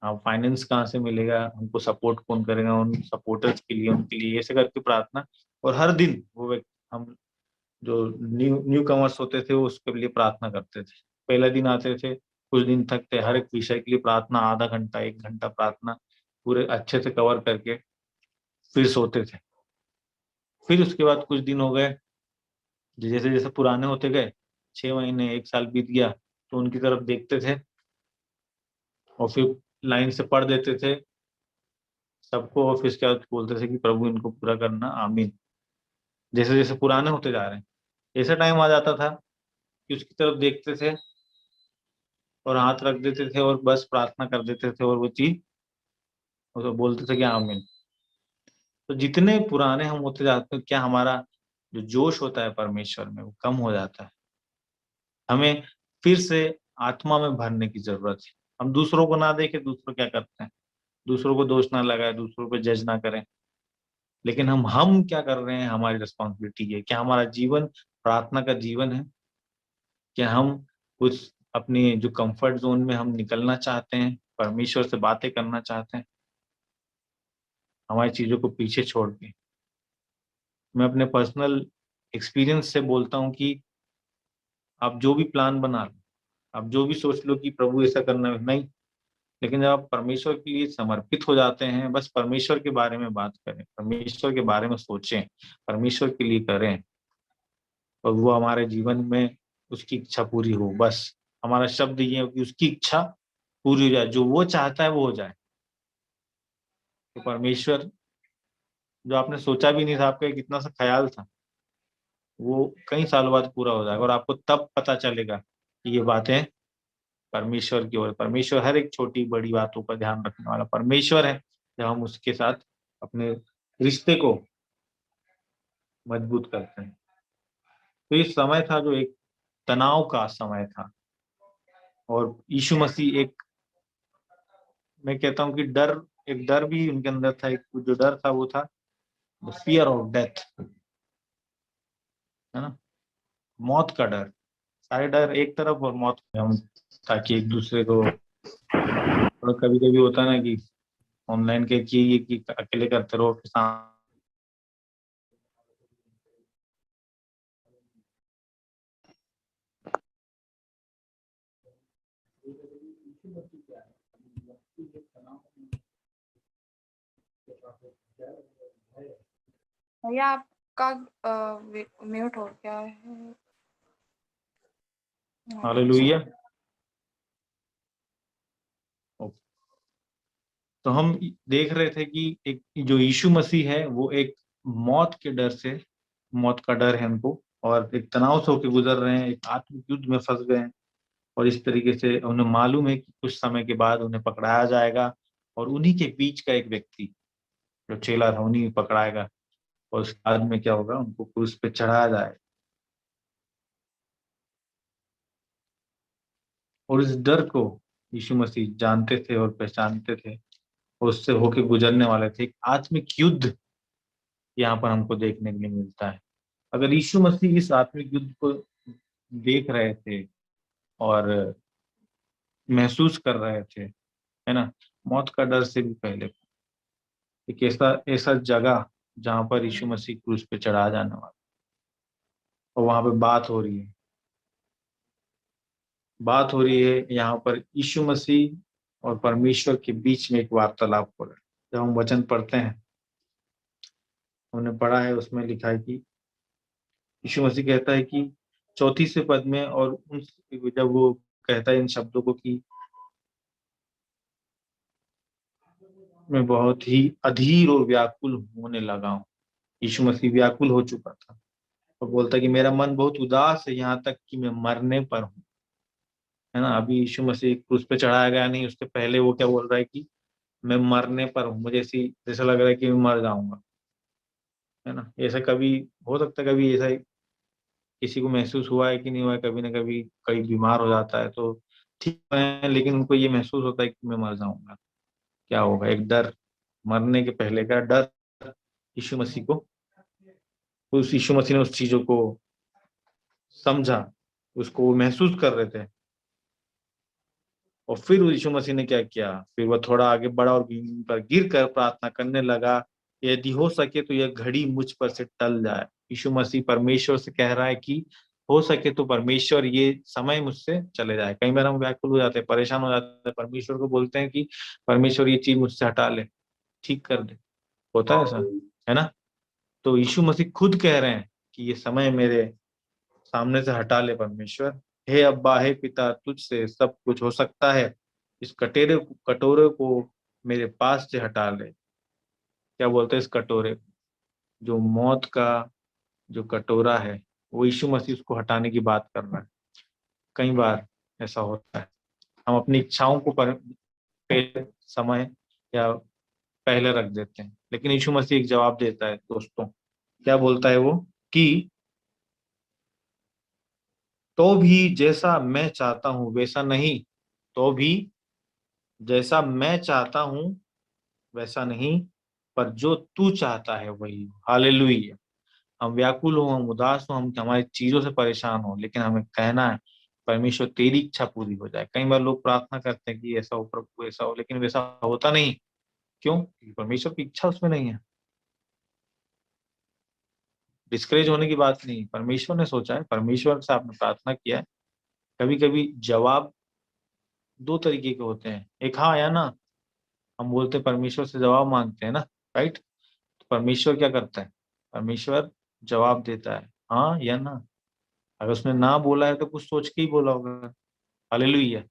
हाँ, फाइनेंस कहाँ से मिलेगा, हमको सपोर्ट कौन करेगा, उन सपोर्टर्स के लिए, उनके लिए, ऐसे करके प्रार्थना। और हर दिन हम जो न्यू न्यू कमर्स होते थे वो उसके लिए प्रार्थना करते थे। पहले दिन आते थे, कुछ दिन तक थे, हर एक विषय के लिए प्रार्थना, आधा घंटा 1 घंटा प्रार्थना पूरे अच्छे से कवर करके फिर सोते थे। फिर उसके बाद कुछ दिन हो गए, जैसे जैसे पुराने होते गए, 6 महीने 1 साल बीत गया, तो उनकी तरफ देखते थे और फिर लाइन से पढ़ देते थे सबको, और फिर उसके बाद बोलते थे कि प्रभु इनको पूरा करना, आमीन। जैसे जैसे पुराने होते जा रहे हैं, ऐसा टाइम आ जाता था कि उसकी तरफ देखते थे और हाथ रख देते थे और बस प्रार्थना कर देते थे, और वो चीज, वो तो बोलते थे कि आमीन। तो जितने पुराने हम होते जाते हैं, क्या हमारा जो जोश होता है परमेश्वर में वो कम हो जाता है। हमें फिर से आत्मा में भरने की जरूरत है। हम दूसरों को ना देखे, दूसरों क्या करते हैं, दूसरों को दोष ना लगाए, दूसरों पे जज ना करें। लेकिन हम क्या कर रहे हैं, हमारी रिस्पॉन्सिबिलिटी है। क्या हमारा जीवन प्रार्थना का जीवन है? क्या हम उस अपनी जो कंफर्ट जोन में हम निकलना चाहते हैं, परमेश्वर से बातें करना चाहते हैं, हमारी चीजों को पीछे छोड़ के? मैं अपने पर्सनल एक्सपीरियंस से बोलता हूँ कि आप जो भी प्लान बना लो, आप जो भी सोच लो कि प्रभु ऐसा करना है, नहीं। लेकिन जब आप परमेश्वर के लिए समर्पित हो जाते हैं, बस परमेश्वर के बारे में बात करें, परमेश्वर के बारे में सोचें, परमेश्वर के लिए करें, और वो हमारे जीवन में उसकी इच्छा पूरी हो। बस हमारा शब्द ये है कि उसकी इच्छा पूरी हो जाए, जो वो चाहता है वो हो जाए। तो परमेश्वर, जो आपने सोचा भी नहीं था, आपका एक इतना सा ख्याल था, वो कई सालों बाद पूरा हो जाएगा, और आपको तब पता चलेगा कि ये बातें परमेश्वर की ओर। परमेश्वर हर एक छोटी बड़ी बातों का ध्यान रखने वाला परमेश्वर है, जब हम उसके साथ अपने रिश्ते को मजबूत करते हैं। तो ये समय था जो एक तनाव का समय था, और यीशु मसीह एक, मैं कहता हूँ कि डर, एक डर भी उनके अंदर था। एक जो डर था वो था फियर ऑफ डेथ, है ना, मौत का डर। सारे डर एक तरफ और मौत हम, ताकि एक दूसरे को, और कभी कभी होता है ना कि ऑनलाइन के कि अकेले करते रहो किसान। भैया आपका म्यूट हो गया है। हालेलुया। तो हम देख रहे थे कि एक जो यीशु मसीह है वो एक मौत के डर से, मौत का डर है उनको, और एक तनाव से होकर गुजर रहे हैं, एक आत्मिक युद्ध में फंस गए हैं। और इस तरीके से उन्हें मालूम है कि कुछ समय के बाद उन्हें पकड़ाया जाएगा, और उन्हीं के बीच का एक व्यक्ति जो चेला था उन्हीं पकड़ाएगा, और उसके बाद में क्या होगा, उनको क्रूस पे चढ़ाया जाएगा। और इस डर को यीशु मसीह जानते थे और पहचानते थे, और उससे होके गुजरने वाले थे। एक आत्मिक युद्ध यहाँ पर हमको देखने के लिए मिलता है। अगर यीशु मसीह इस आत्मिक युद्ध को देख रहे थे और महसूस कर रहे थे, है ना, मौत का डर से भी पहले, एक ऐसा ऐसा जगह जहाँ पर यीशु मसीह क्रूस पे चढ़ा जाने वाला, और वहां पे बात हो रही है यहाँ पर यीशु मसीह और परमेश्वर के बीच में एक वार्तालाप हो रहा है। जब हम वचन पढ़ते हैं, हमने पढ़ा है, उसमें लिखा है कि यीशु मसीह कहता है कि चौथी से पद में, और उन, जब वो कहता है इन शब्दों को कि मैं बहुत ही अधीर और व्याकुल होने लगा हूँ। यीशु मसीह व्याकुल हो चुका था, और बोलता है कि मेरा मन बहुत उदास है, यहाँ तक कि मैं मरने पर हूँ। है ना, अभी यीशु मसीह क्रूस पे चढ़ाया गया नहीं, उसके पहले वो क्या बोल रहा है कि मैं मरने पर हूँ, मुझे ऐसी जैसा लग रहा है कि मैं मर जाऊंगा। है ना, ऐसा कभी हो सकता है, कभी ऐसा किसी को महसूस हुआ है कि नहीं हुआ है? कभी ना कभी कहीं बीमार हो जाता है तो ठीक है, लेकिन उनको ये महसूस होता है कि मैं मर जाऊंगा, क्या होगा, एक डर, मरने के पहले का डर। यीशु मसीह को, उस यीशु मसीह ने उस चीजों को समझा, उसको वो महसूस कर रहे थे। और फिर यीशु मसीह ने क्या किया, फिर वो थोड़ा आगे बढ़ा और जमीन पर गिर कर प्रार्थना करने लगा, यदि हो सके तो यह घड़ी मुझ पर से टल जाए। यीशु मसीह परमेश्वर से कह रहा है कि हो सके तो परमेश्वर ये समय मुझसे चले जाए। कई बार हम व्याकुल हो जाते हैं, परेशान हो जाते हैं, परमेश्वर को बोलते हैं कि परमेश्वर ये चीज मुझसे हटा ले, ठीक कर दे। होता है ऐसा, है ना? तो यीशु मसीह खुद कह रहे हैं कि ये समय मेरे सामने से हटा ले परमेश्वर। हे अब्बा, हे पिता, तुझसे सब कुछ हो सकता है, इस कटोरे को मेरे पास से हटा ले। क्या बोलते हैं, इस कटोरे, जो मौत का जो कटोरा है, वो यीशु मसीह उसको हटाने की बात कर रहा है। कई बार ऐसा होता है, हम अपनी इच्छाओं को पहले समय या पहले रख देते हैं, लेकिन यीशु मसीह एक जवाब देता है दोस्तों। क्या बोलता है वो कि तो भी जैसा मैं चाहता हूं वैसा नहीं, तो भी जैसा मैं चाहता हूं वैसा नहीं, पर जो तू चाहता है वही हो। हालेलुया। हम व्याकुल हो, हम उदास हो, हम हमारी चीजों से परेशान हो, लेकिन हमें कहना है परमेश्वर तेरी इच्छा पूरी हो जाए। कई बार लोग प्रार्थना करते हैं कि ऐसा हो प्रभु, ऐसा हो, लेकिन वैसा होता नहीं। क्यों? क्योंकि परमेश्वर की इच्छा उसमें नहीं है। डिस्करेज होने की बात नहीं, परमेश्वर ने सोचा है, परमेश्वर से आपने प्रार्थना किया है। कभी कभी जवाब दो तरीके के होते हैं, एक हाँ या ना। हम बोलते हैं परमेश्वर से जवाब मांगते हैं ना, राइट? तो परमेश्वर क्या करता है? परमेश्वर जवाब देता है हाँ या ना। अगर उसने ना बोला है तो कुछ सोच के ही बोला होगा। हालेलुया।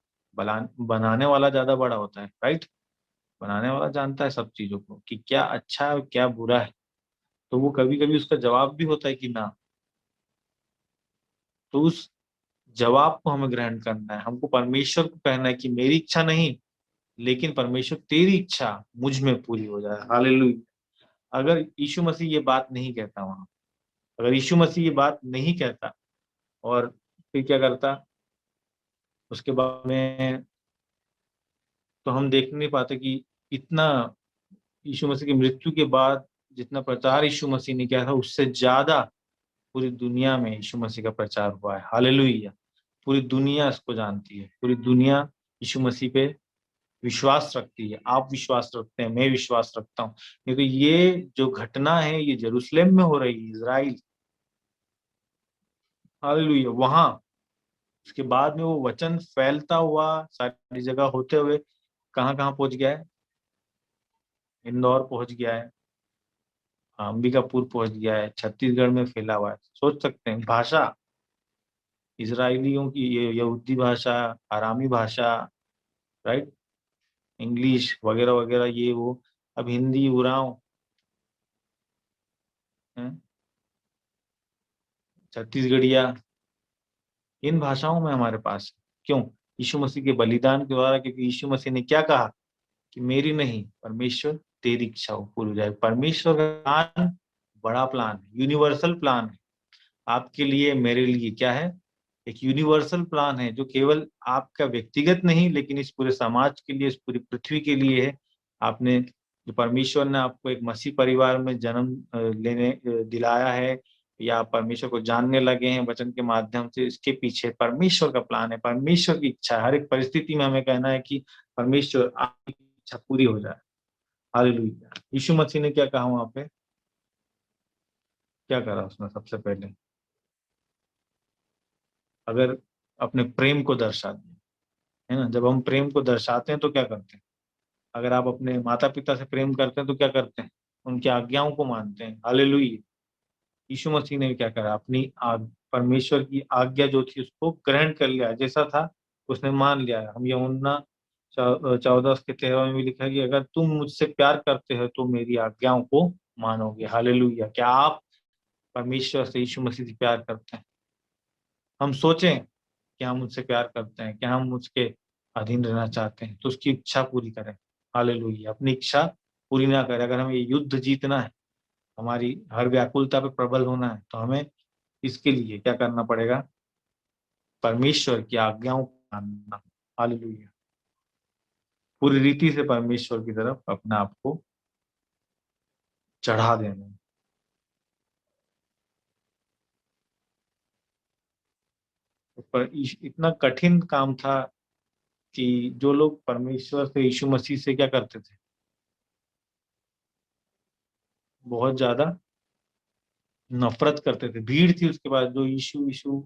बनाने वाला ज्यादा बड़ा होता है, राइट? बनाने वाला जानता है सब चीजों को कि क्या अच्छा है और क्या बुरा है। तो वो कभी कभी उसका जवाब भी होता है कि ना। तो उस जवाब को हमें ग्रहण करना है। हमको परमेश्वर को कहना है कि मेरी इच्छा नहीं, लेकिन परमेश्वर तेरी इच्छा मुझ में पूरी हो जाए। हालेलुया। अगर यीशु मसीह ये बात नहीं कहता वहां, अगर यीशु मसीह ये बात नहीं कहता और फिर क्या करता उसके बाद में, तो हम देख नहीं पाते कि इतना यीशु मसीह की मृत्यु के बाद जितना प्रचार यीशु मसीह ने किया था, उससे ज्यादा पूरी दुनिया में यीशु मसीह का प्रचार हुआ है। हालेलुया। पूरी दुनिया इसको जानती है, पूरी दुनिया यीशु मसीह पे विश्वास रखती है। आप विश्वास रखते हैं, मैं विश्वास रखता हूँ, क्योंकि ये जो घटना है ये यरूशलेम में हो रही है, इजराइल। हालेलुया। वहां उसके बाद में वो वचन फैलता हुआ सारी जगह होते हुए कहाँ कहाँ पहुंच गया है? इंदौर पहुंच गया है, अंबिकापुर पहुंच गया है, छत्तीसगढ़ में फैला हुआ है। सोच सकते हैं भाषा, इजराइलियों की ये यहूदी भाषा, आरामी भाषा, राइट, इंग्लिश वगैरह वगैरह, ये वो, अब हिंदी, उरांव, हैं, छत्तीसगढ़िया, इन भाषाओं में हमारे पास है। क्यों? यीशु मसीह के बलिदान के द्वारा। क्योंकि यीशु मसीह ने क्या कहा कि मेरी नहीं, परमेश्वर तेरी इच्छा हो पूरी हो जाए। परमेश्वर का प्लान बड़ा प्लान है, यूनिवर्सल प्लान है आपके लिए, मेरे लिए। क्या है? एक यूनिवर्सल प्लान है जो केवल आपका व्यक्तिगत नहीं, लेकिन इस पूरे समाज के लिए, इस पूरी पृथ्वी के लिए है। आपने जो परमेश्वर ने आपको एक मसीह परिवार में जन्म दिलाया है, या आप परमेश्वर को जानने लगे हैं वचन के माध्यम से, इसके पीछे परमेश्वर का प्लान है, परमेश्वर की इच्छा है। हर एक परिस्थिति में हमें कहना है कि परमेश्वर आपकी इच्छा पूरी हो जाए। हालेलुया। यीशु मसीह ने क्या कहा वहां पे? क्या करा उसने सबसे पहले? अगर अपने प्रेम को दर्शा दिया, है ना? जब हम प्रेम को दर्शाते हैं तो क्या करते हैं? अगर आप अपने माता पिता से प्रेम करते हैं तो क्या करते हैं? उनकी आज्ञाओं को मानते हैं। हालेलुया। यीशु मसीह ने क्या करा? अपनी परमेश्वर की आज्ञा जो थी उसको ग्रहण कर लिया, जैसा था उसने मान लिया। हम यूहन्ना 14:13 में भी लिखा है कि अगर तुम मुझसे प्यार करते हो तो मेरी आज्ञाओं को मानोगे। हालेलुया। क्या आप परमेश्वर से, यीशु मसीह से प्यार करते हैं? हम सोचें कि हम मुझसे प्यार करते हैं, क्या हम उसके अधीन रहना चाहते हैं, तो उसकी इच्छा पूरी करें। हालेलुया। अपनी इच्छा पूरी ना करें। अगर हमें ये युद्ध जीतना है, हमारी हर व्याकुलता पे प्रबल होना है, तो हमें इसके लिए क्या करना पड़ेगा? परमेश्वर की आज्ञाओं को मानना। हालेलुया। पूरी रीति से परमेश्वर की तरफ अपने आप को चढ़ा देना। पर इतना कठिन काम था कि जो लोग परमेश्वर से, यीशु मसीह से क्या करते थे? बहुत ज्यादा नफरत करते थे। भीड़ थी उसके बाद जो यीशु यीशु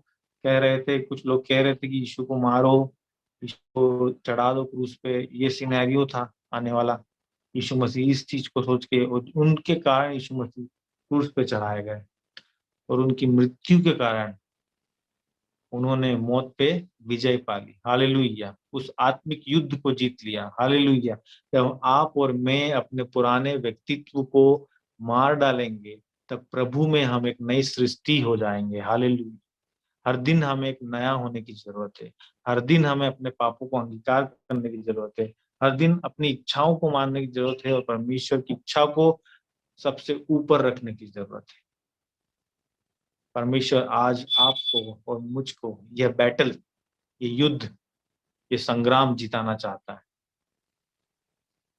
कह रहे थे। कुछ लोग कह रहे थे कि यीशु को मारो, यीशु को चढ़ा दो क्रूस पे। ये सिनेरियो था आने वाला। यीशु मसीह इस चीज को सोच के, और उनके कारण यीशु मसीह क्रूस पे चढ़ाए गए, और उनकी मृत्यु के कारण उन्होंने मौत पे विजय पा ली। हालेलुया। उस आत्मिक युद्ध को जीत लिया। हालेलुया। जब आप और मैं अपने पुराने व्यक्तित्व को मार डालेंगे, तब प्रभु में हम एक नई सृष्टि हो जाएंगे। हालेलुया। हर दिन हमें एक नया होने की जरूरत है। हर दिन हमें अपने पापों को अंगीकार करने की जरूरत है। हर दिन अपनी इच्छाओं को मानने की जरूरत है, और परमेश्वर की इच्छा को सबसे ऊपर रखने की जरूरत है। परमेश्वर आज आपको और मुझको यह बैटल, ये युद्ध, ये संग्राम जिताना चाहता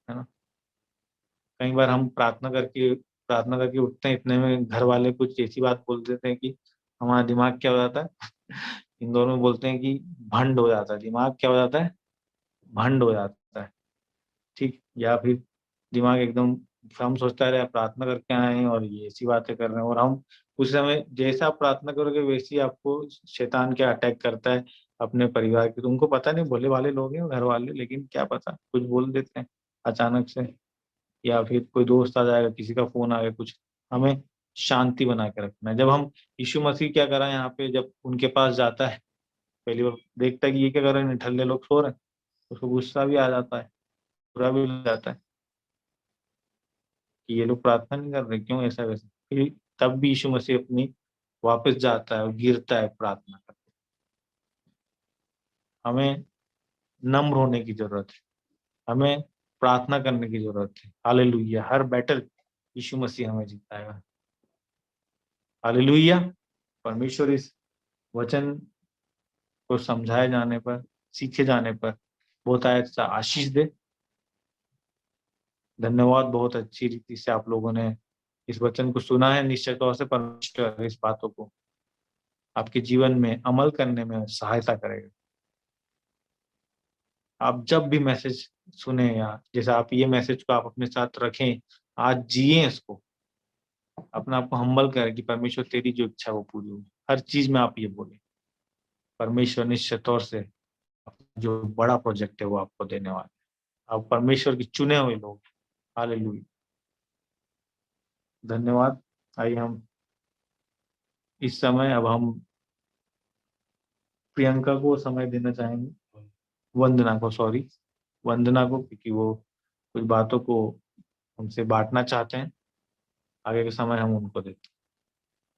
है ना? कई बार हम प्रार्थना करके उठते हैं, इतने में घर वाले कुछ ऐसी बात बोल देते हैं कि हमारा दिमाग क्या हो जाता है इन दोनों में बोलते हैं कि भंड हो जाता है, दिमाग क्या हो जाता है, भंड हो जाता है। ठीक, या फिर दिमाग एकदम, हम सोचता है प्रार्थना करके आए हैं और ये ऐसी बातें कर रहे हैं, और हम उस समय जैसा आप प्रार्थना करोगे वैसे ही आपको शैतान क्या अटैक करता है अपने परिवार के। तुमको पता नहीं, भोले भाले लोग हैं घर वाले, लेकिन क्या पता कुछ बोल देते हैं अचानक से, या फिर कोई दोस्त आ जाएगा, किसी का फोन आ गया कुछ। हमें शांति बना के रखना है। जब हम यीशु मसीह क्या करा यहाँ पे, जब उनके पास जाता है पहली बार देखता है कि ये क्या कर रहे हैं, निठल्ले लोग सो रहे हैं, उसको गुस्सा भी आ जाता है, बुरा भी लग जाता है कि ये लोग प्रार्थना नहीं कर रहे, क्यों ऐसा वैसा। फिर तब भी यीशु मसीह अपनी वापस जाता है और गिरता है प्रार्थना करके। हमें नम्र होने की जरूरत है, हमें प्रार्थना करने की जरूरत है। हालेलुया, हर बैटल यीशु मसीह हमें जिताएगा। हालेलुया। परमेश्वर इस वचन को समझाए जाने पर, सीखे जाने पर बहुत अच्छा आशीष दे। धन्यवाद, बहुत अच्छी रीति से आप लोगों ने इस वचन को सुना है। निश्चित तौर से परमेश्वर इस बातों को आपके जीवन में अमल करने में सहायता करेगा। आप जब भी मैसेज सुने, या जैसे आप ये मैसेज को आप अपने साथ रखें, आज जिए इसको, अपने आप को हम्बल करें कि परमेश्वर तेरी जो इच्छा है वो पूरी होगी। हर चीज में आप ये बोले, परमेश्वर निश्चित तौर से जो बड़ा प्रोजेक्ट है वो आपको देने वाला है। आप परमेश्वर के चुने हुए लोग। हालेलुया, धन्यवाद। आइए हम इस समय, अब हम प्रियंका को समय देना चाहेंगे, वंदना को, सॉरी, वंदना को, क्योंकि वो कुछ बातों को हमसे बांटना चाहते हैं। आगे के समय हम उनको देते हैं।